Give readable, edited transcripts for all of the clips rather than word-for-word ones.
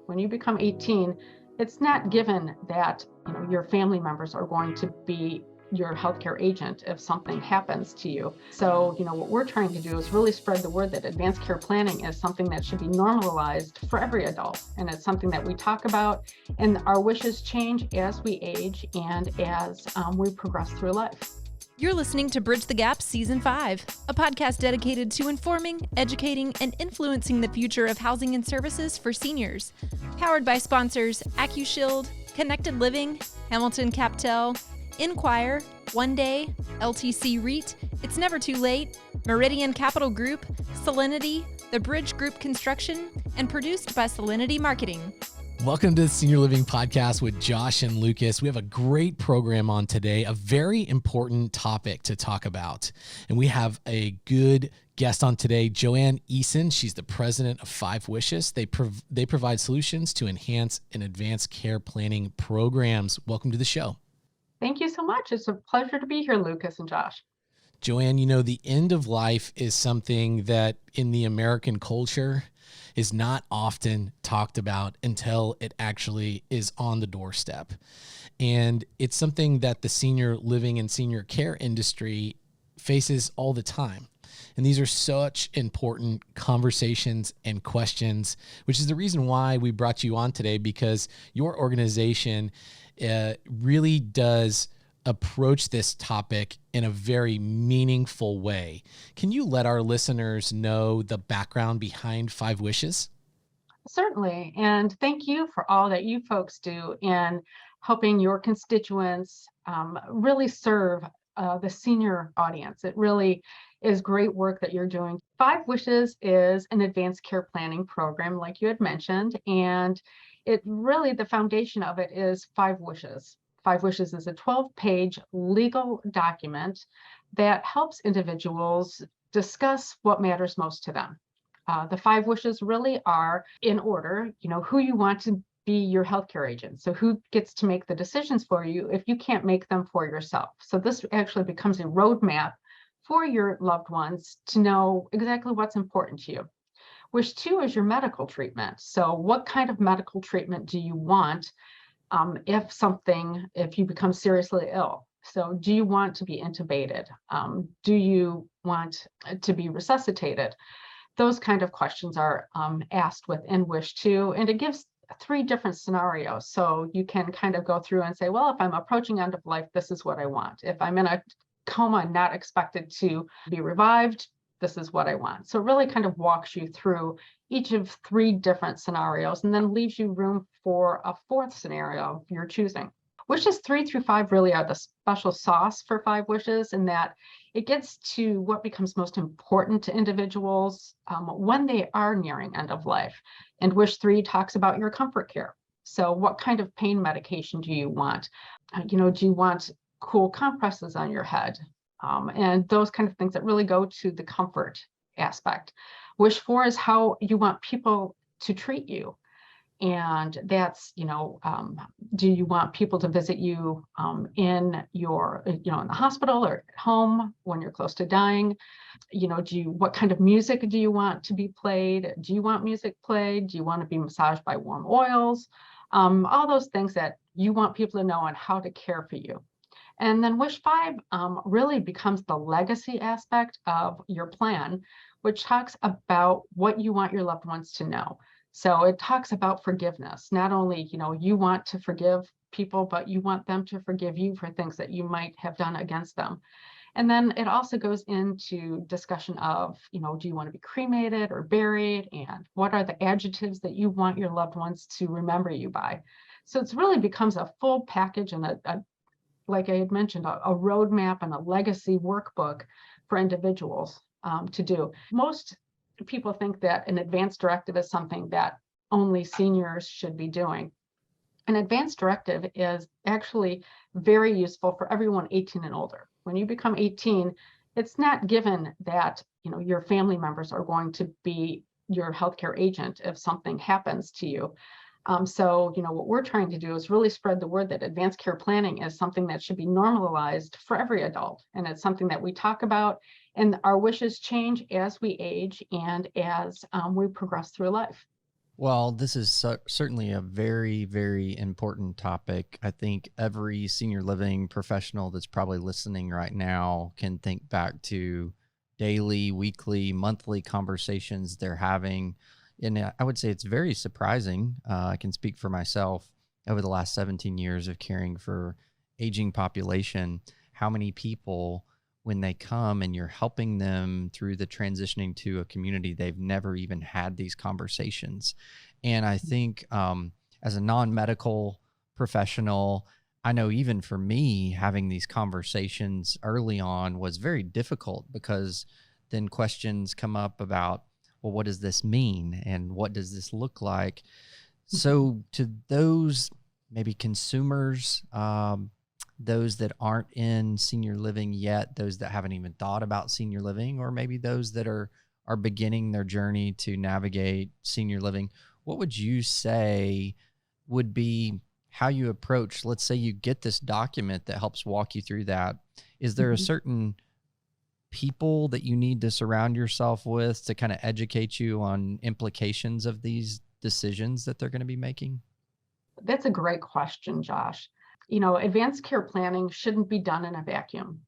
When you become 18, it's not given that your family members are going to be your healthcare agent if something happens to you. So, what we're trying to do is really spread the word that advanced care planning is something that should be normalized for every adult. And it's something that we talk about, and our wishes change as we age and as we progress through life. You're listening to Bridge the Gap Season 5, a podcast dedicated to informing, educating, and influencing the future of housing and services for seniors. Powered by sponsors AccuShield, Connected Living, Hamilton Captel, Inquire, One Day, LTC REIT, It's Never Too Late, Meridian Capital Group, Solinity, The Bridge Group Construction, and produced by Solinity Marketing. Welcome to the Senior Living Podcast with Josh and Lucas. We have a great program on today, a very important topic to talk about. And we have a good guest on today, Joanne Eason. She's the president of Five Wishes. They provide solutions to enhance and advance care planning programs. Welcome to the show. Thank you so much. It's a pleasure to be here, Lucas and Josh. Joanne, the end of life is something that in the American culture is not often talked about until it actually is on the doorstep. And it's something that the senior living and senior care industry faces all the time. And these are such important conversations and questions, which is the reason why we brought you on today, because your organization really does approach this topic in a very meaningful way. Can you let our listeners know the background behind Five Wishes? Certainly. And thank you for all that you folks do in helping your constituents really serve the senior audience. It really is great work that you're doing. Five Wishes is an advanced care planning program, like you had mentioned, and it really, the foundation of it is Five Wishes. Five Wishes is a 12-page legal document that helps individuals discuss what matters most to them. The Five Wishes really are in order, who you want to be your healthcare agent. So who gets to make the decisions for you if you can't make them for yourself. So this actually becomes a roadmap for your loved ones to know exactly what's important to you. Wish 2 is your medical treatment. So what kind of medical treatment do you want if you become seriously ill? So do you want to be intubated? Do you want to be resuscitated? Those kind of questions are asked within Wish 2, and it gives 3 different scenarios. So you can kind of go through and say, well, if I'm approaching end of life, this is what I want. If I'm in a coma, not expected to be revived, this is what I want. So it really kind of walks you through each of 3 different scenarios and then leaves you room for a 4th scenario of your choosing. Wishes 3 through 5 really are the special sauce for Five Wishes, in that it gets to what becomes most important to individuals when they are nearing end of life. And Wish 3 talks about your comfort care. So what kind of pain medication do you want? Do you want cool compresses on your head? And those kind of things that really go to the comfort aspect. Wish 4 is how you want people to treat you. And that's, do you want people to visit you in the hospital or at home when you're close to dying? What kind of music do you want to be played? Do you want music played? Do you want to be massaged by warm oils? All those things that you want people to know on how to care for you. And then Wish 5 really becomes the legacy aspect of your plan, which talks about what you want your loved ones to know. So it talks about forgiveness. Not only, you want to forgive people, but you want them to forgive you for things that you might have done against them. And then it also goes into discussion of, do you want to be cremated or buried? And what are the adjectives that you want your loved ones to remember you by? So it's really becomes a full package and like I had mentioned, a roadmap and a legacy workbook for individuals to do. Most people think that an advanced directive is something that only seniors should be doing. An advanced directive is actually very useful for everyone 18 and older. When you become 18, it's not given that your family members are going to be your healthcare agent if something happens to you. So what we're trying to do is really spread the word that advanced care planning is something that should be normalized for every adult. And it's something that we talk about, and our wishes change as we age and as we progress through life. Well, this is certainly a very, very important topic. I think every senior living professional that's probably listening right now can think back to daily, weekly, monthly conversations they're having. And I would say it's very surprising. I can speak for myself over the last 17 years of caring for aging population, how many people, when they come and you're helping them through the transitioning to a community, they've never even had these conversations. And I think as a non-medical professional, I know even for me, having these conversations early on was very difficult because then questions come up about, well, what does this mean? And what does this look like? So to those maybe consumers, those that aren't in senior living yet, those that haven't even thought about senior living, or maybe those that are beginning their journey to navigate senior living, what would you say would be how you approach, let's say you get this document that helps walk you through that. Is there a certain people that you need to surround yourself with to kind of educate you on implications of these decisions that they're going to be making? That's a great question, Josh. Advanced care planning shouldn't be done in a vacuum.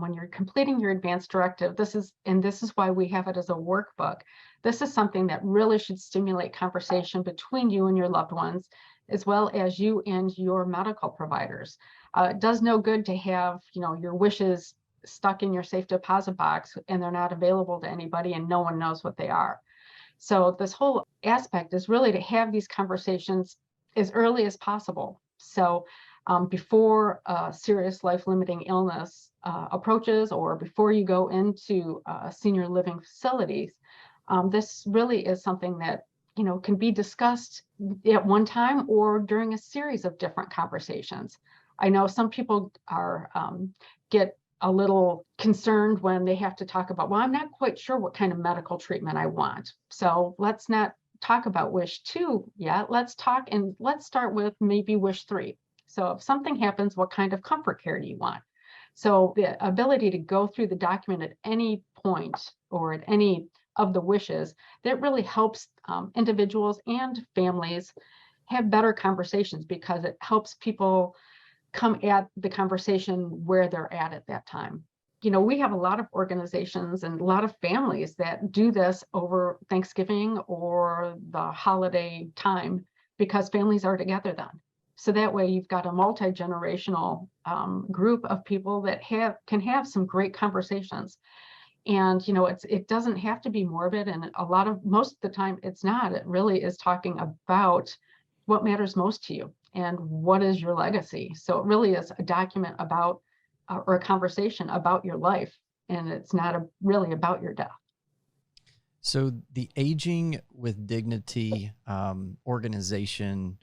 When you're completing your advanced directive, this is why we have it as a workbook. This is something that really should stimulate conversation between you and your loved ones, as well as you and your medical providers. It does no good to have, your wishes stuck in your safe deposit box and they're not available to anybody and no one knows what they are. So this whole aspect is really to have these conversations as early as possible. So before serious life-limiting illness approaches, or before you go into senior living facilities, this really is something that can be discussed at one time or during a series of different conversations. I know some people are get a little concerned when they have to talk about, well, I'm not quite sure what kind of medical treatment I want. So let's not talk about wish 2 yet. Let's start with maybe wish 3. So if something happens, what kind of comfort care do you want? So the ability to go through the document at any point or at any of the wishes, that really helps individuals and families have better conversations, because it helps people come at the conversation where they're at that time. We have a lot of organizations and a lot of families that do this over Thanksgiving or the holiday time, because families are together then. So that way you've got a multi-generational group of people that can have some great conversations. And, it doesn't have to be morbid. And most of the time it's not. It really is talking about what matters most to you and what is your legacy. So it really is a document about or a conversation about your life. And it's not really about your death. So the Aging with Dignity organization,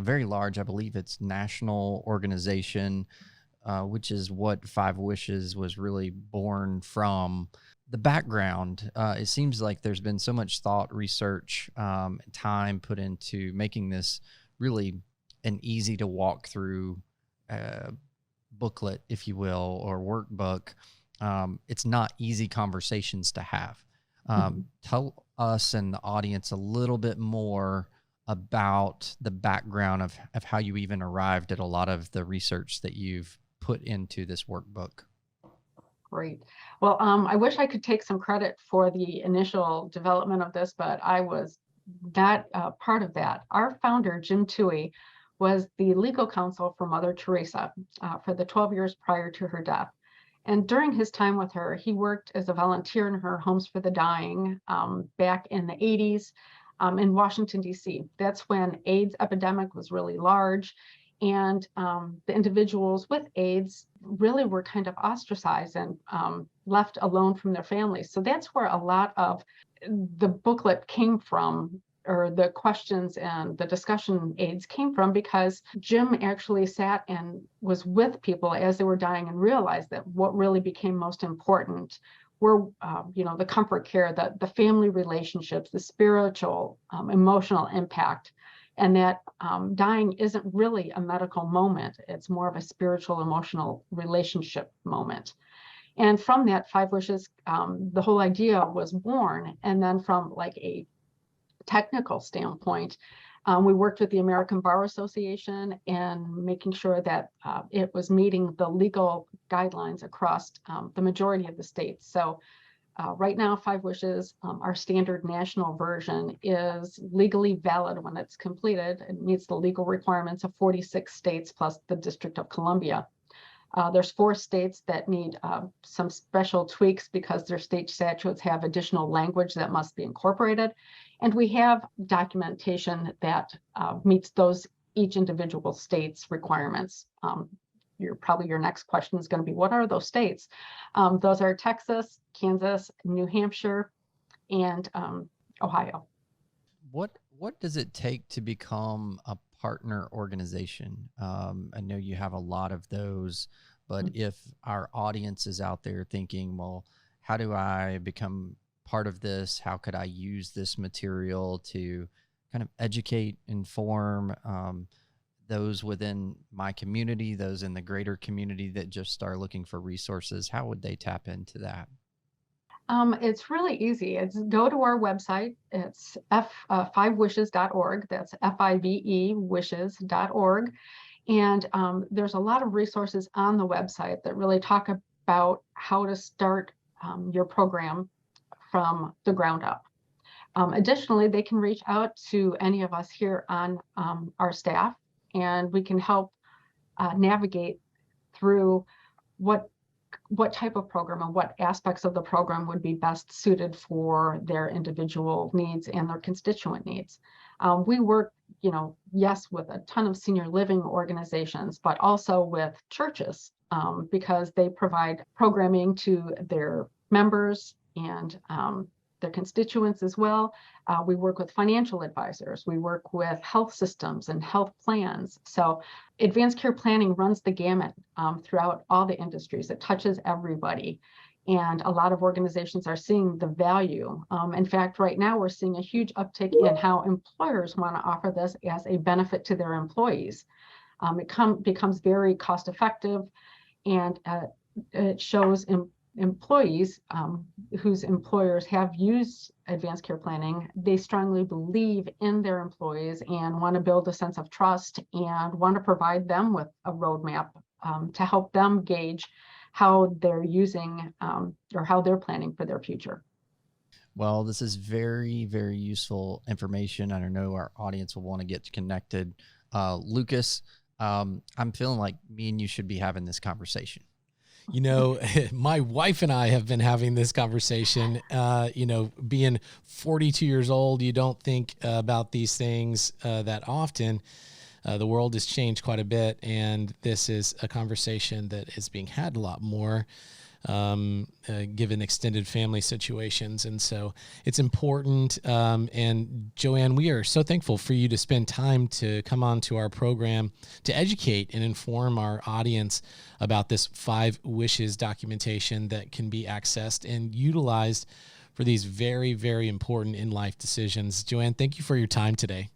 very large, I believe it's national organization, which is what Five Wishes was really born from. The background, it seems like there's been so much thought, research, time put into making this really an easy to walk through booklet, if you will, or workbook. It's not easy conversations to have. Tell us and the audience a little bit more about the background of how you even arrived at a lot of the research that you've put into this workbook. Great. Well, I wish I could take some credit for the initial development of this, but I was not part of that. Our founder, Jim Toohey, was the legal counsel for Mother Teresa for the 12 years prior to her death. And during his time with her, he worked as a volunteer in her Homes for the Dying back in the 80s in Washington, D.C. That's when AIDS epidemic was really large. And the individuals with AIDS really were kind of ostracized and left alone from their families. So that's where a lot of the booklet came from, or the questions and the discussion aids came from, because Jim actually sat and was with people as they were dying and realized that what really became most important were, the comfort care, the family relationships, the spiritual, emotional impact. And that dying isn't really a medical moment. It's more of a spiritual, emotional relationship moment. And from that, Five Wishes, the whole idea was born. And then from like a technical standpoint, we worked with the American Bar Association and making sure that it was meeting the legal guidelines across the majority of the states. So right now, 5 Wishes, our standard national version, is legally valid when it's completed. It meets the legal requirements of 46 states plus the District of Columbia. There's 4 states that need some special tweaks because their state statutes have additional language that must be incorporated. And we have documentation that meets those each individual state's requirements. Your next question is going to be, what are those states? Those are Texas, Kansas, New Hampshire, and Ohio. What does it take to become a partner organization? I know you have a lot of those, but if our audience is out there thinking, well, how do I become part of this? How could I use this material to kind of educate, inform those within my community, those in the greater community that just are looking for resources? How would they tap into that? It's really easy. It's go to our website. It's 5wishes.org. That's FIVE wishes.org. And there's a lot of resources on the website that really talk about how to start your program from the ground up. Additionally, they can reach out to any of us here on our staff, and we can help navigate through what type of program and what aspects of the program would be best suited for their individual needs and their constituent needs. We work, yes, with a ton of senior living organizations, but also with churches because they provide programming to their members and their constituents as well. We work with financial advisors. We work with health systems and health plans. So advanced care planning runs the gamut throughout all the industries. It touches everybody. And a lot of organizations are seeing the value. In fact, right now we're seeing a huge uptick in how employers want to offer this as a benefit to their employees. It becomes very cost effective, and it shows employees whose employers have used advanced care planning. They strongly believe in their employees and want to build a sense of trust and want to provide them with a roadmap to help them gauge how they're using or how they're planning for their future. Well, this is very, very useful information. I know our audience will want to get connected. Lucas, I'm feeling like me and you should be having this conversation. My wife and I have been having this conversation. Being 42 years old, you don't think about these things that often. The world has changed quite a bit, and this is a conversation that is being had a lot more given extended family situations. And so it's important. And Joanne, we are so thankful for you to spend time to come on to our program to educate and inform our audience about this 5 Wishes documentation that can be accessed and utilized for these very, very important in-life decisions. Joanne, thank you for your time today.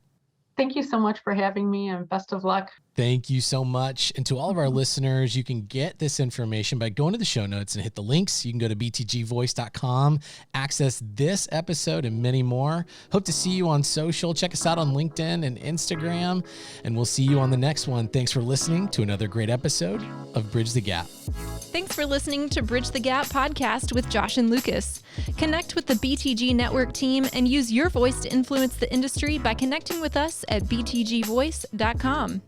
Thank you so much for having me, and best of luck. Thank you so much. And to all of our listeners, you can get this information by going to the show notes and hit the links. You can go to btgvoice.com, access this episode and many more. Hope to see you on social. Check us out on LinkedIn and Instagram, and we'll see you on the next one. Thanks for listening to another great episode of Bridge the Gap. Thanks for listening to Bridge the Gap podcast with Josh and Lucas. Connect with the BTG Network team and use your voice to influence the industry by connecting with us at btgvoice.com.